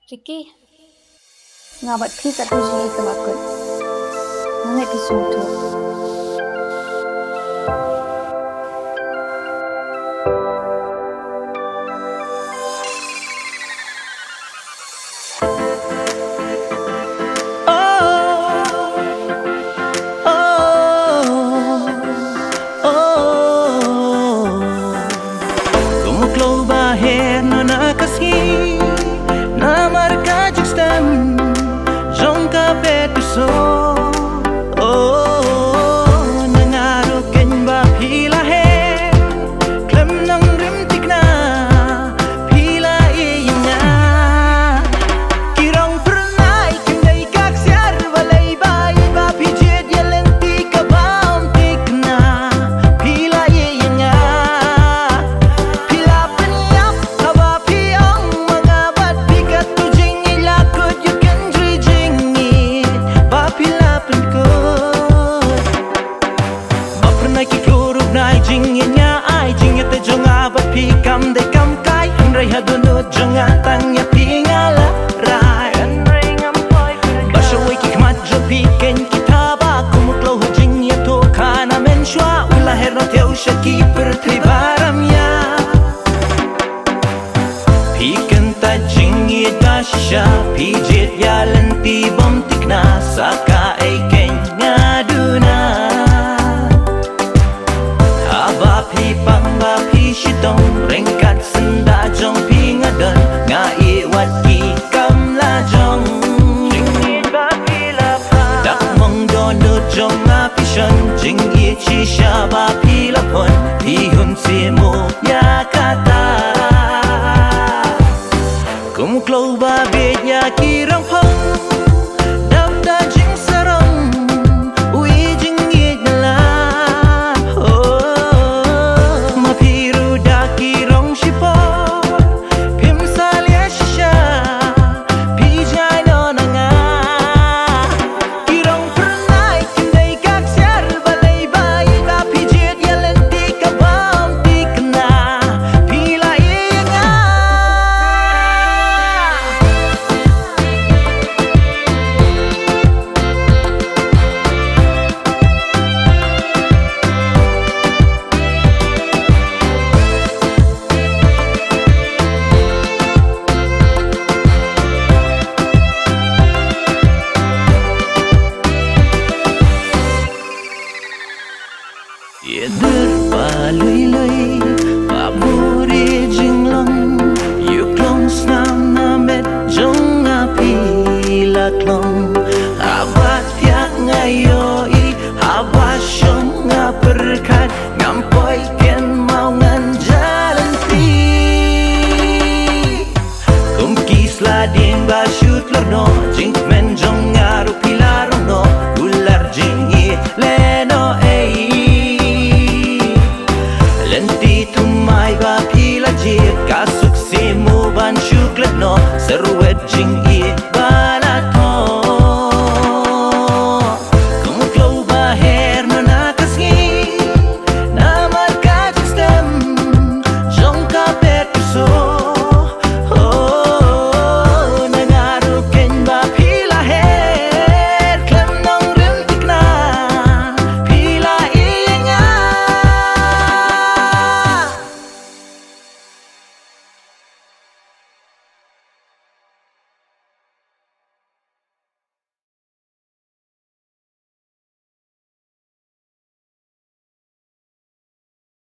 Ricky, nga bat phi kat hu ji ka bakut. Nang episode tu. Kam de kam kai Rai hadunut jonga tangya pingala rai Rai ngam poi Basawai kikmat jopi ken kitaba Kumuklo hujing ya to kana menshwa Ula herno teo shaki pertri baram ya Pikan tajing ya dasha Pijet ya lenti bom tikna Saka eken ngaduna Haba pipang ba shitong rengkat senda jong pingadon ngai wat ki kam la jong jingit ba pila pa dak mong dono jong api shan jing ye chi sha ba pila pon hi hun si mo ya kata kum klo ba be ya ki rang phong dam da jing sarong ui jing ye la Yedir pa lui lui pa buri jinglong you klong snam na met jong api la klong abat yak ngayo I abat shong ngaperkat ngampoi ken mau ngan jalan pi kum kisla ding ba shoot lorno jing men jong ngaru pilarong no ular jing I leno kasuk si mu ban shuklet no serwet jing I